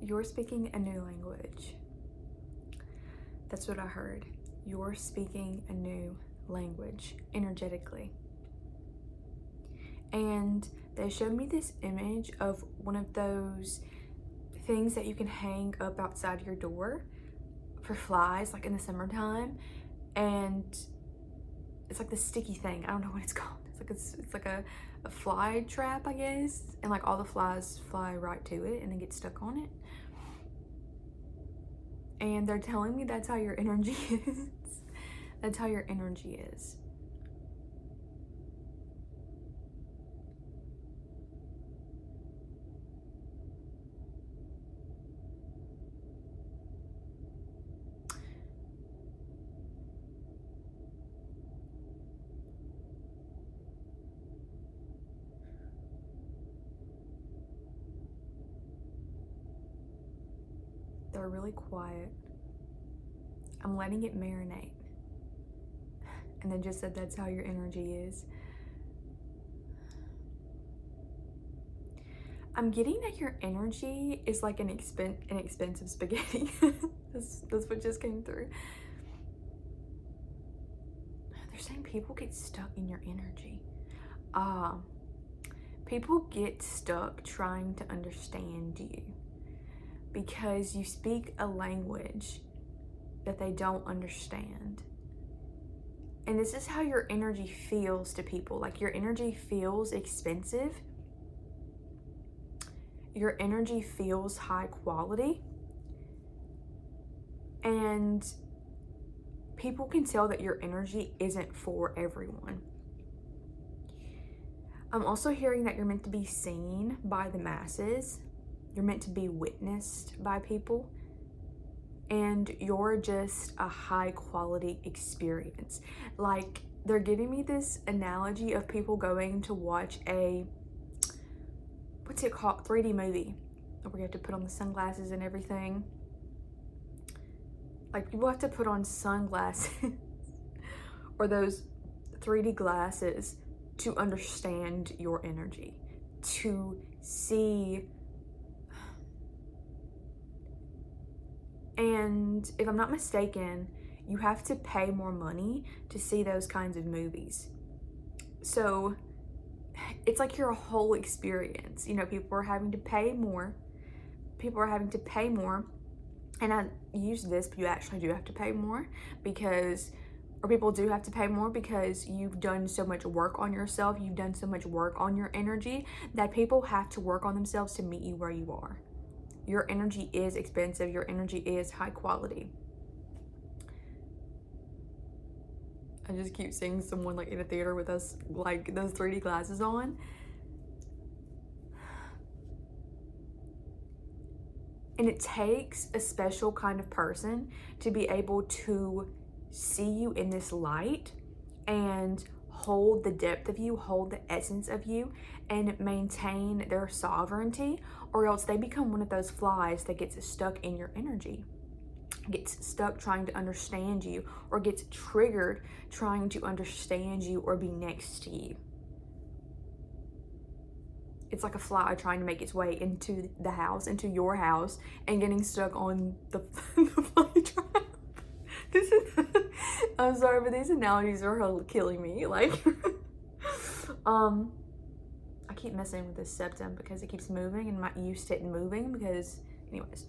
You're speaking a new language. That's what I heard. You're speaking a new language energetically. And they showed me this image of one of those things that you can hang up outside your door for flies, like in the summertime. And it's like the sticky thing. I don't know what it's called. It's like a fly trap, I guess. And like all the flies fly right to it and then get stuck on it. And they're telling me that's how your energy is. That's how your energy is. They're really quiet. I'm letting it marinate. And then just said that's how your energy is. I'm getting that your energy is like an expensive spaghetti. that's what just came through. They're saying people get stuck in your energy. People get stuck trying to understand you because you speak a language that they don't understand. And this is how your energy feels to people. Like your energy feels expensive. Your energy feels high quality. And people can tell that your energy isn't for everyone. I'm also hearing that you're meant to be seen by the masses. You're meant to be witnessed by people. And you're just a high quality experience. Like they're giving me this analogy of people going to watch a, what's it called, 3D movie where you have to put on the sunglasses and everything. Like people have to put on sunglasses or those 3D glasses to understand your energy, to see. And if I'm not mistaken, you have to pay more money to see those kinds of movies. So it's like your whole experience. You know, people are having to pay more. And I use this, but you actually do have to pay more because, or people do have to pay more because you've done so much work on yourself. You've done so much work on your energy that people have to work on themselves to meet you where you are. Your energy is expensive. Your energy is high quality. I just keep seeing someone like in a theater with us, like those 3D glasses on. And it takes a special kind of person to be able to see you in this light and hold the depth of you, hold the essence of you, and maintain their sovereignty, or else they become one of those flies that gets stuck in your energy, gets stuck trying to understand you, or gets triggered trying to understand you or be next to you. It's like a fly trying to make its way into the house, into your house, and getting stuck on the fly trap. I'm sorry, but these analogies are killing me. Like, I keep messing with this septum because it keeps moving, and I'm not used to it moving because, anyways.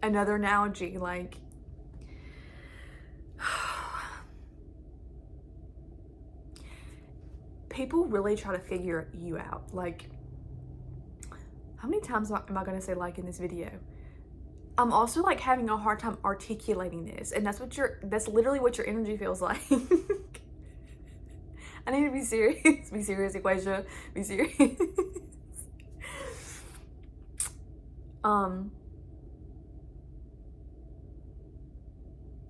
Another analogy, like, people really try to figure you out. Like, how many times am I going to say like in this video? I'm also like having a hard time articulating this, and that's literally what your energy feels like. I need to be serious. Be serious, Equasia. Be serious.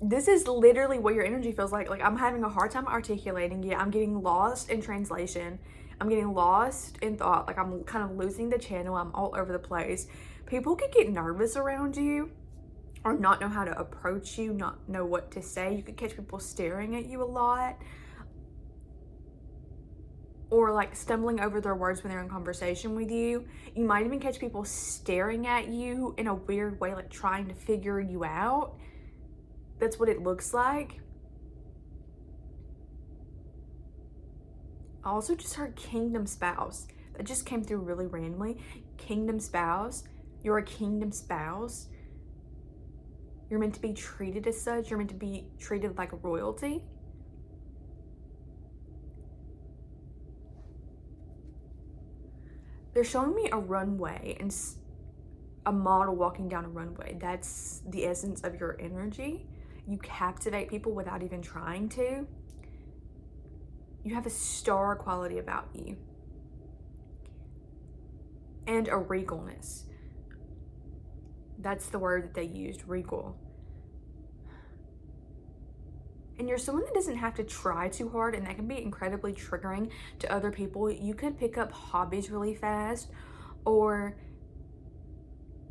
This is literally what your energy feels like. Like, I'm having a hard time articulating it. I'm getting lost in translation. I'm getting lost in thought. Like, I'm kind of losing the channel. I'm all over the place. People can get nervous around you or not know how to approach you, not know what to say. You could catch people staring at you a lot. or like stumbling over their words when they're in conversation with you. You might even catch people staring at you in a weird way, like trying to figure you out. That's what it looks like. I also just heard kingdom spouse. That just came through really randomly. Kingdom spouse. You're a kingdom spouse. You're meant to be treated as such. You're meant to be treated like royalty. They're showing me a runway and a model walking down a runway. That's the essence of your energy. You captivate people without even trying to. You have a star quality about you. And a regalness. That's the word that they used, regal. And you're someone that doesn't have to try too hard, and that can be incredibly triggering to other people. You could pick up hobbies really fast, or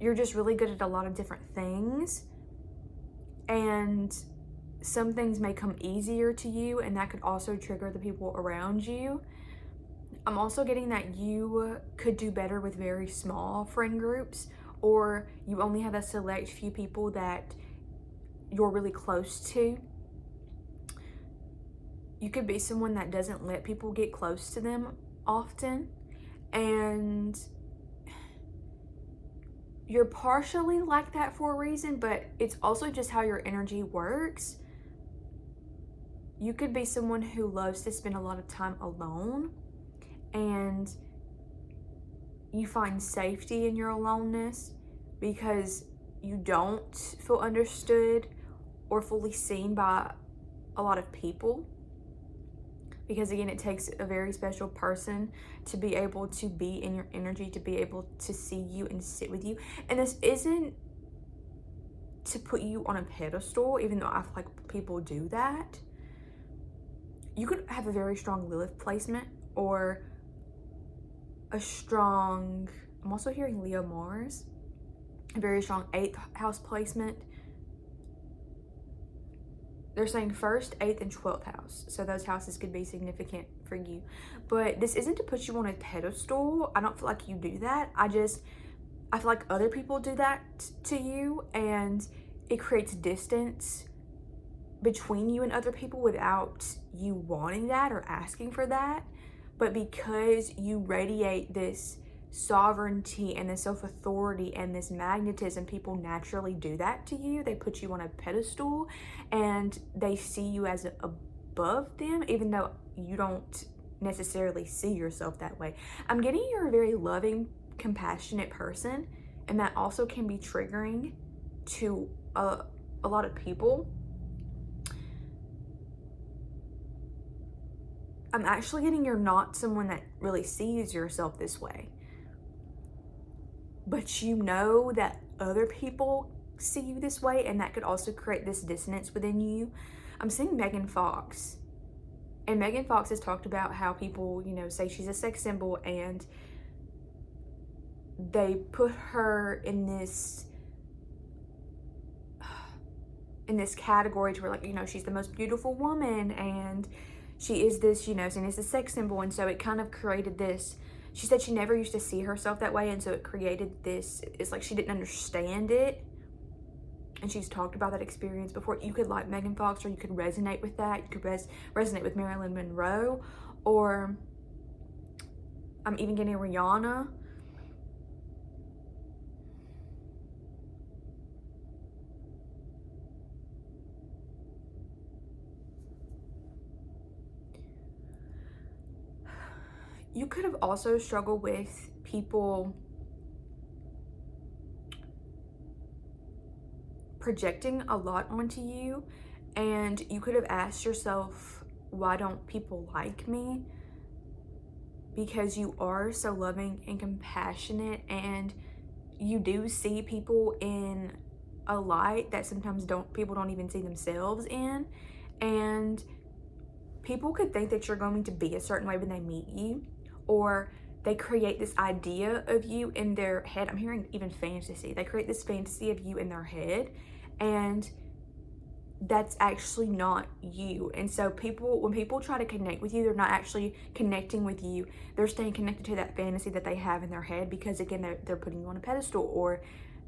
you're just really good at a lot of different things, and some things may come easier to you, and that could also trigger the people around you. I'm also getting that you could do better with very small friend groups, or you only have a select few people that you're really close to. You could be someone that doesn't let people get close to them often, and you're partially like that for a reason, but it's also just how your energy works. You could be someone who loves to spend a lot of time alone, and you find safety in your aloneness because you don't feel understood or fully seen by a lot of people. Because again, it takes a very special person to be able to be in your energy, to be able to see you and sit with you. And this isn't to put you on a pedestal, even though I feel like people do that. You could have a very strong Lilith placement, or a strong, I'm also hearing Leo Mars, a very strong 8th house placement. They're saying 1st, 8th, and 12th house. So those houses could be significant for you. But this isn't to put you on a pedestal. I don't feel like you do that. I feel like other people do that to you, and it creates distance between you and other people without you wanting that or asking for that. But because you radiate this sovereignty and this self-authority and this magnetism, people naturally do that to you. They put you on a pedestal and they see you as above them, even though you don't necessarily see yourself that way. I'm getting you're a very loving, compassionate person, and that also can be triggering to a lot of people. I'm actually getting you're not someone that really sees yourself this way. But you know that other people see you this way, and that could also create this dissonance within you. I'm seeing Megan Fox. And Megan Fox has talked about how people, say she's a sex symbol, and they put her in this category to where, like, she's the most beautiful woman, and she is this, seen as a sex symbol. And so it kind of created this. She said she never used to see herself that way, and so it created this, it's like she didn't understand it. And she's talked about that experience before. You could like Megan Fox, or you could resonate with that. You could resonate with Marilyn Monroe, or I'm even getting Rihanna. You could have also struggled with people projecting a lot onto you, and you could have asked yourself, why don't people like me? Because you are so loving and compassionate, and you do see people in a light that sometimes people don't even see themselves in, and people could think that you're going to be a certain way when they meet you, or they create this idea of you in their head. I'm hearing even fantasy. They create this fantasy of you in their head, and that's actually not you. And so when people try to connect with you, they're not actually connecting with you. They're staying connected to that fantasy that they have in their head, because again, they're putting you on a pedestal, or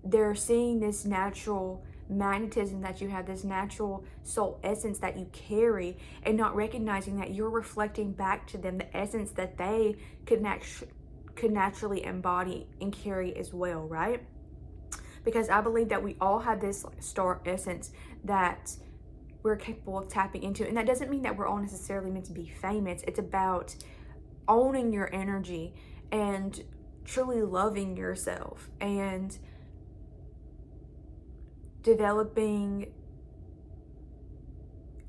they're seeing this natural magnetism that you have, this natural soul essence that you carry, and not recognizing that you're reflecting back to them the essence that they could naturally embody and carry as well, right? Because I believe that we all have this star essence that we're capable of tapping into. And that doesn't mean that we're all necessarily meant to be famous. It's about owning your energy and truly loving yourself and developing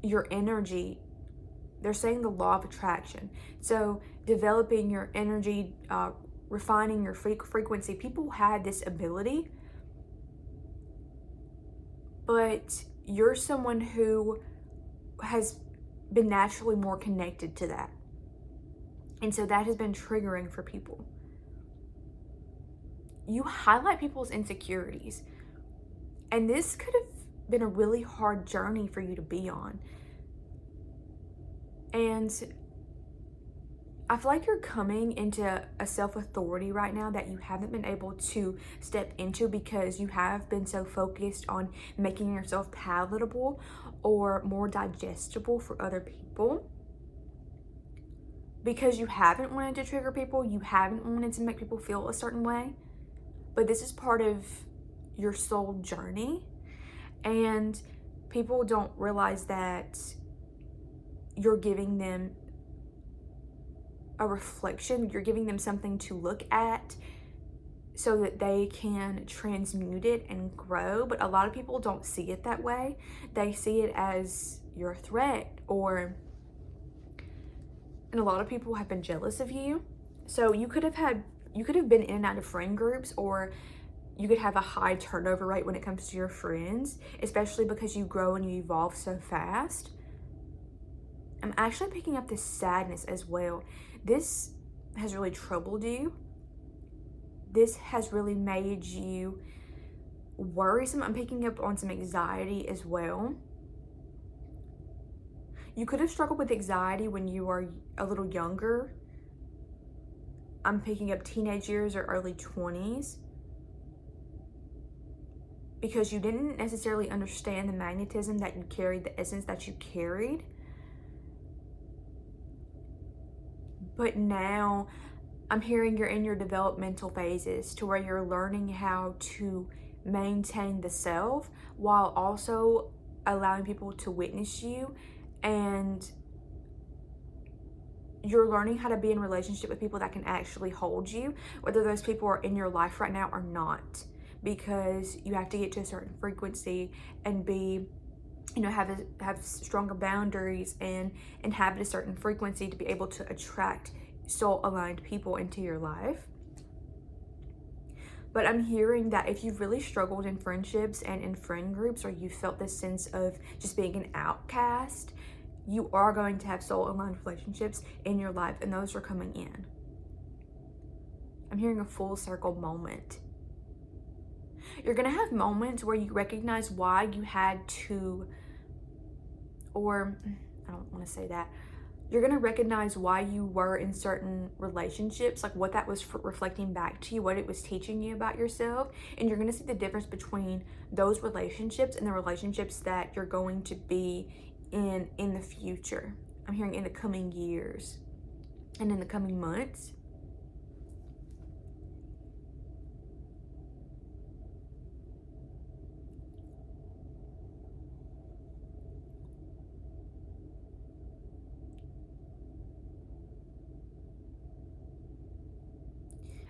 your energy. They're saying the law of attraction. So developing your energy, refining your frequency. People had this ability, but you're someone who has been naturally more connected to that. And so that has been triggering for people. You highlight people's insecurities. And this could have been a really hard journey for you to be on. And I feel like you're coming into a self-authority right now that you haven't been able to step into, because you have been so focused on making yourself palatable or more digestible for other people. Because you haven't wanted to trigger people, you haven't wanted to make people feel a certain way. But this is part of your soul journey. And people don't realize that you're giving them a reflection. You're giving them something to look at so that they can transmute it and grow. But a lot of people don't see it that way. They see it as your threat, and a lot of people have been jealous of you. So you could have been in and out of friend groups, or you could have a high turnover rate when it comes to your friends, especially because you grow and you evolve so fast. I'm actually picking up this sadness as well. This has really troubled you. This has really made you worrisome. I'm picking up on some anxiety as well. You could have struggled with anxiety when you were a little younger. I'm picking up teenage years or early 20s. Because you didn't necessarily understand the magnetism that you carried, the essence that you carried. But now I'm hearing you're in your developmental phases to where you're learning how to maintain the self while also allowing people to witness you, and you're learning how to be in relationship with people that can actually hold you, whether those people are in your life right now or not, because you have to get to a certain frequency and be, have stronger boundaries and inhabit a certain frequency to be able to attract soul aligned people into your life. But I'm hearing that if you've really struggled in friendships and in friend groups, or you felt this sense of just being an outcast, you are going to have soul aligned relationships in your life, and those are coming in. I'm hearing a full circle moment. You're going to have moments where you recognize why you had to, or I don't want to say that. You're going to recognize why you were in certain relationships, like what that was reflecting back to you, what it was teaching you about yourself. And you're going to see the difference between those relationships and the relationships that you're going to be in the future. I'm hearing in the coming years and in the coming months.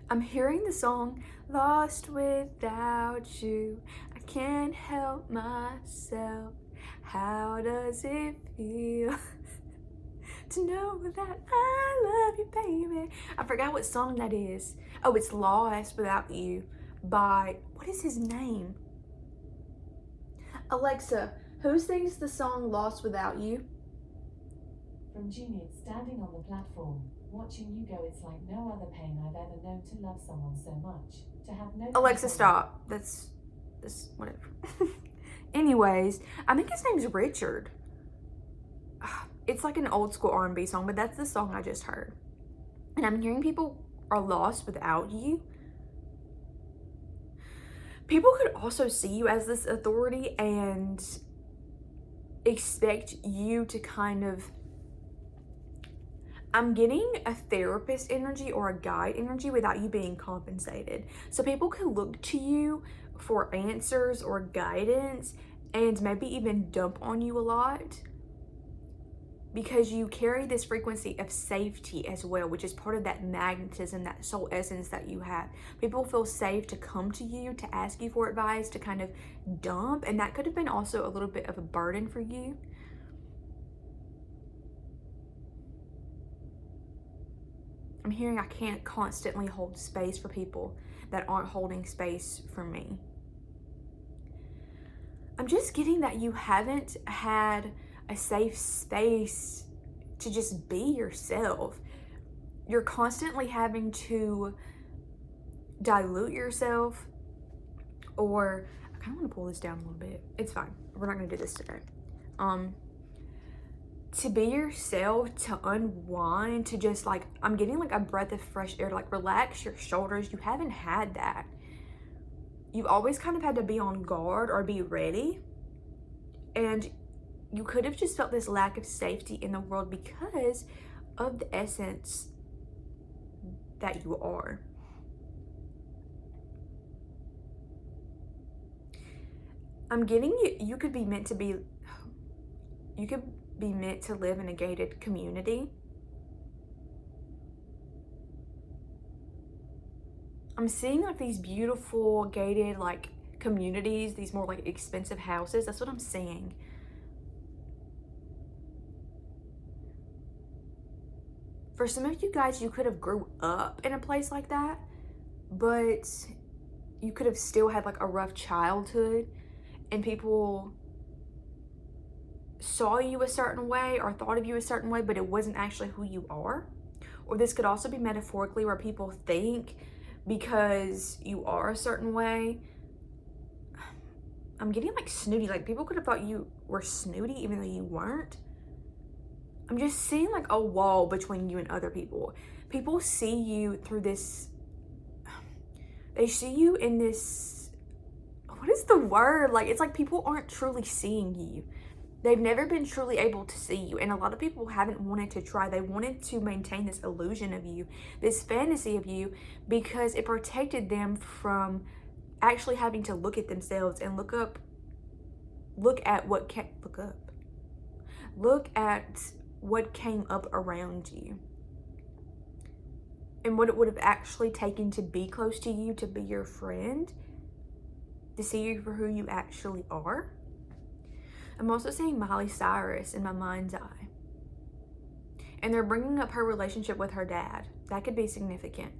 I'm hearing the song, Lost Without You, I can't help myself, how does it feel to know that I love you, baby? I forgot what song that is. Oh, it's Lost Without You by, what is his name? Alexa, who sings the song Lost Without You? From Juliet, standing on the platform, watching you go, it's like no other pain I've ever known, to love someone so much, to have no... Alexa, stop. That's whatever. Anyways, I think his name's Richard. It's like an old school R&B song, but that's the song I just heard. And I'm hearing people are lost without you. People could also see you as this authority and expect you to kind of, I'm getting a therapist energy or a guide energy without you being compensated. So people could look to you for answers or guidance and maybe even dump on you a lot, because you carry this frequency of safety as well, which is part of that magnetism, that soul essence that you have. People feel safe to come to you, to ask you for advice, to kind of dump, and that could have been also a little bit of a burden for you. I'm hearing I can't constantly hold space for people that aren't holding space for me. I'm just getting that you haven't had a safe space to just be yourself. You're constantly having to dilute yourself, or I kind of want to pull this down a little bit. It's fine. We're not going to do this today. To be yourself, to unwind, to just like, I'm getting like a breath of fresh air, to like relax your shoulders. You haven't had that. You've always kind of had to be on guard or be ready. And you could have just felt this lack of safety in the world because of the essence that you are. I'm getting you could be meant to live in a gated community. I'm seeing like these beautiful gated like communities, these more like expensive houses. That's what I'm seeing. For some of you guys, you could have grew up in a place like that, but you could have still had like a rough childhood, and people saw you a certain way or thought of you a certain way, but it wasn't actually who you are. Or this could also be metaphorically where people think because you are a certain way. I'm getting like snooty, like people could have thought you were snooty even though you weren't. I'm just seeing like a wall between you and other people. People see you through this, they see you in this, what is the word? Like, it's like people aren't truly seeing you. They've never been truly able to see you. And a lot of people haven't wanted to try. They wanted to maintain this illusion of you, this fantasy of you, because it protected them from actually having to look at themselves and look at what came up around you and what it would have actually taken to be close to you, to be your friend, to see you for who you actually are. I'm also seeing Miley Cyrus in my mind's eye, and they're bringing up her relationship with her dad. That could be significant.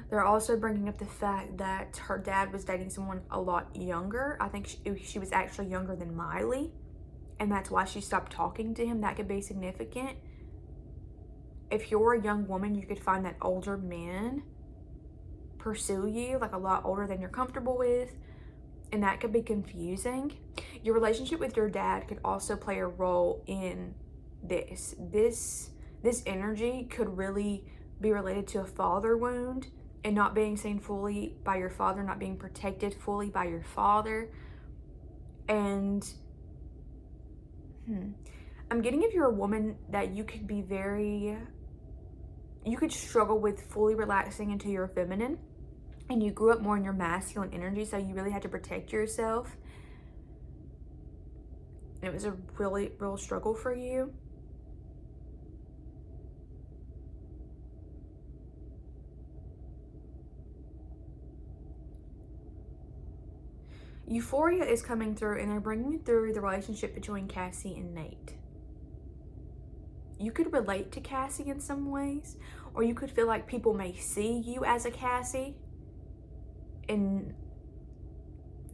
They're also bringing up the fact that her dad was dating someone a lot younger. I think she was actually younger than Miley, and that's why she stopped talking to him. That could be significant. If you're a young woman, you could find that older men pursue you, like a lot older than you're comfortable with, and that could be confusing. Your relationship with your dad could also play a role in this. This energy could really be related to a father wound and not being seen fully by your father, not being protected fully by your father. And I'm getting, if you're a woman, that you could struggle with fully relaxing into your feminine, and you grew up more in your masculine energy, so you really had to protect yourself. And it was a really real struggle for you. Euphoria is coming through, and they're bringing through the relationship between Cassie and Nate. You could relate to Cassie in some ways, or you could feel like people may see you as a Cassie, and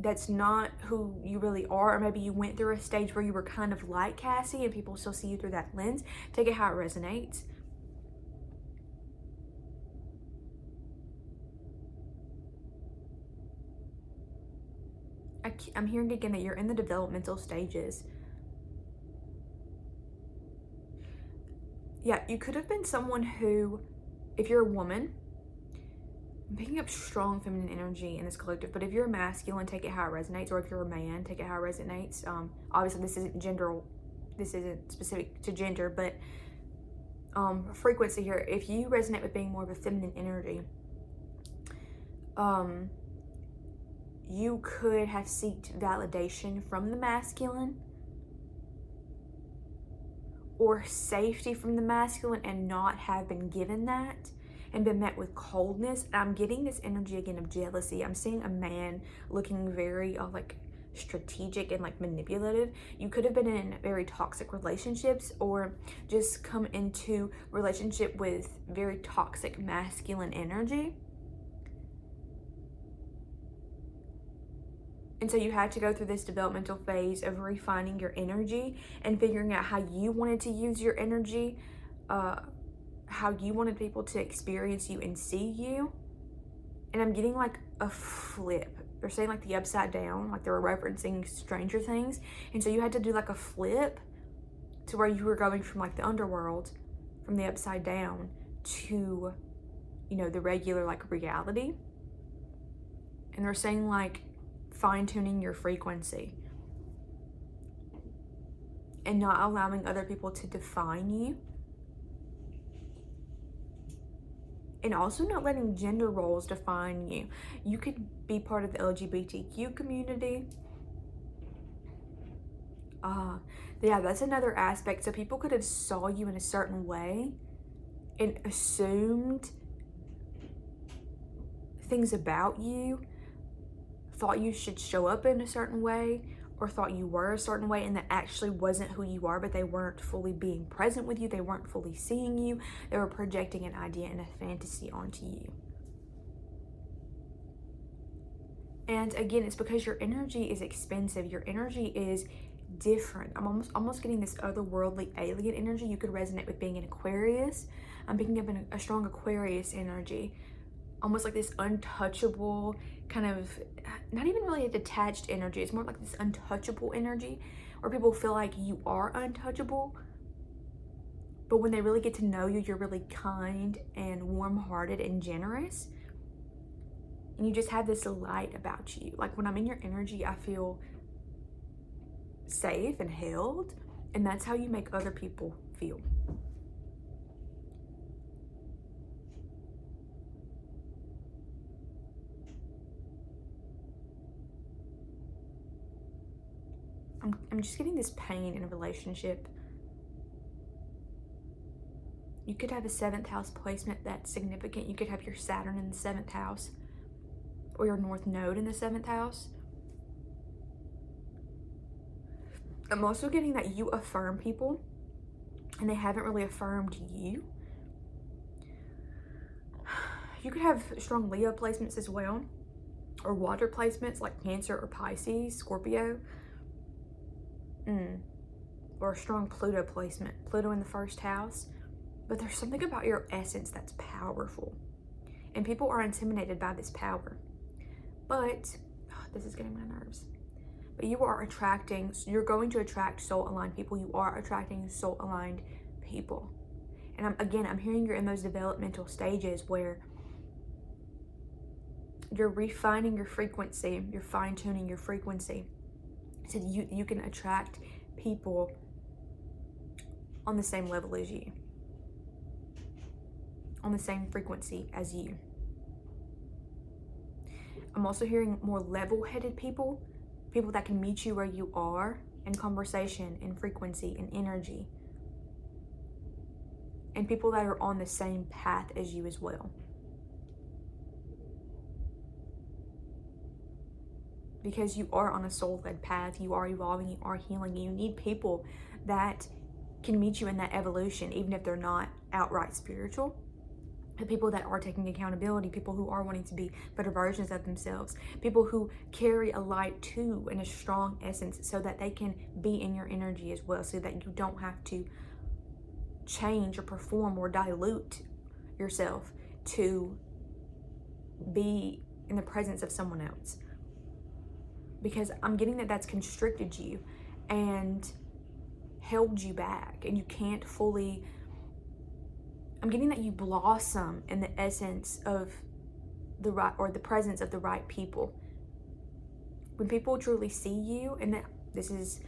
that's not who you really are. Or maybe you went through a stage where you were kind of like Cassie and people still see you through that lens. Take it how it resonates. I'm hearing again that you're in the developmental stages. Yeah, you could have been someone who, if you're a woman, I'm picking up strong feminine energy in this collective, but if you're a masculine, take it how it resonates, or if you're a man, take it how it resonates. Obviously, this isn't specific to gender, but frequency here. If you resonate with being more of a feminine energy, you could have sought validation from the masculine or safety from the masculine and not have been given that and been met with coldness. I'm getting this energy again of jealousy. I'm seeing a man looking very like strategic and like manipulative. You could have been in very toxic relationships or just come into relationship with very toxic masculine energy. And so you had to go through this developmental phase of refining your energy and figuring out how you wanted to use your energy, how you wanted people to experience you and see you. And I'm getting like a flip. They're saying like the upside down, like they were referencing Stranger Things. And so you had to do like a flip to where you were going from like the underworld, from the upside down to, you know, the regular like reality. And they're saying like fine-tuning your frequency and not allowing other people to define you, and also not letting gender roles define you. You could be part of the LGBTQ community. Yeah, that's another aspect. So people could have saw you in a certain way and assumed things about you, thought you should show up in a certain way, or thought you were a certain way, and that actually wasn't who you are, but they weren't fully being present with you. They weren't fully seeing you. They were projecting an idea and a fantasy onto you. And again, it's because your energy is expensive. Your energy is different. I'm almost getting this otherworldly alien energy. You could resonate with being an Aquarius. I'm picking up a strong Aquarius energy. Almost like this untouchable kind of, not even really a detached energy. It's more like this untouchable energy where people feel like you are untouchable. But when they really get to know you, you're really kind and warm-hearted and generous. And you just have this light about you. Like when I'm in your energy, I feel safe and held. And that's how you make other people feel. I'm just getting this pain in a relationship. You could have a 7th house placement that's significant. You could have your Saturn in the 7th house or your North Node in the 7th house. I'm also getting that you affirm people and they haven't really affirmed you. You could have strong Leo placements as well, or water placements like Cancer or Pisces, Scorpio. Or a strong Pluto placement, Pluto in the 1st house. But there's something about your essence that's powerful. And people are intimidated by this power. But, this is getting my nerves. But you are attracting, you're going to attract soul-aligned people. You are attracting soul-aligned people. And I'm hearing you're in those developmental stages where you're refining your frequency, you're fine-tuning your frequency. So you can attract people on the same level as you, on the same frequency as you. I'm also hearing more level-headed people that can meet you where you are in conversation, in frequency, in energy, and people that are on the same path as you as well. Because you are on a soul-led path, you are evolving, you are healing, you need people that can meet you in that evolution, even if they're not outright spiritual. The people that are taking accountability, people who are wanting to be better versions of themselves, people who carry a light too and a strong essence so that they can be in your energy as well, so that you don't have to change or perform or dilute yourself to be in the presence of someone else. because I'm getting that that's constricted you and held you back, and you can't fully. I'm getting that you blossom in the essence of the right, or the presence of the right people. When people truly see you, and that this is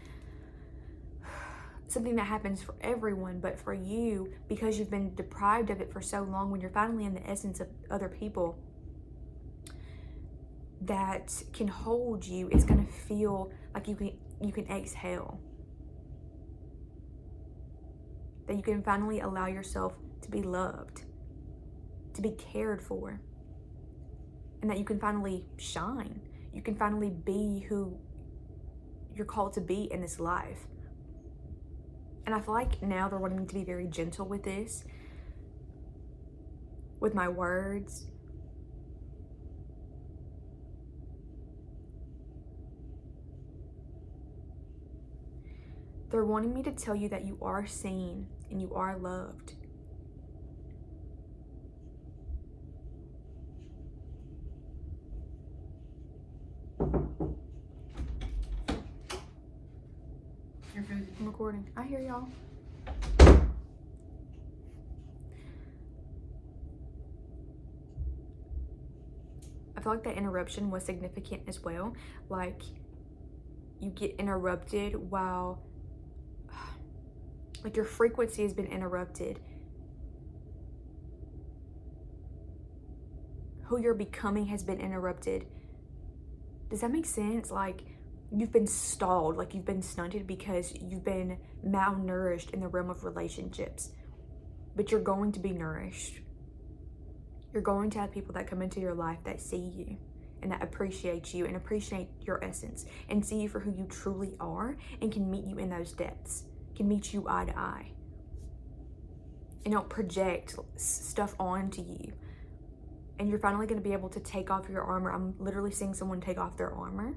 something that happens for everyone, but for you, because you've been deprived of it for so long, when you're finally in the essence of other people that can hold you, it's going to feel like you can exhale. That you can finally allow yourself to be loved, to be cared for, and that you can finally shine. You can finally be who you're called to be in this life. And I feel like now they're wanting me to be very gentle with this, with my words. They're wanting me to tell you that you are seen and you are loved. I'm recording. I hear y'all. I feel like that interruption was significant as well. Like, you get interrupted while, like, your frequency has been interrupted. Who you're becoming has been interrupted. Does that make sense? Like, you've been stalled, like you've been stunted because you've been malnourished in the realm of relationships. But you're going to be nourished. You're going to have people that come into your life that see you and that appreciate you and appreciate your essence and see you for who you truly are and can meet you in those depths, can meet you eye to eye. And don't project stuff onto you. And you're finally going to be able to take off your armor. I'm literally seeing someone take off their armor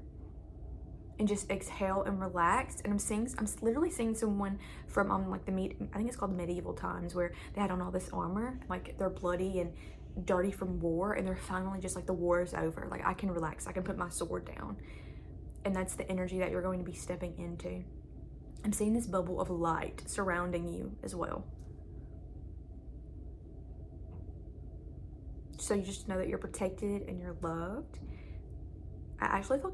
and just exhale and relax. And I'm literally seeing someone from like I think it's called the medieval times, where they had on all this armor, like they're bloody and dirty from war, and they're finally just like, the war is over. Like, I can relax. I can put my sword down. And that's the energy that you're going to be stepping into. I'm seeing this bubble of light surrounding you as well. So you just know that you're protected and you're loved. I actually felt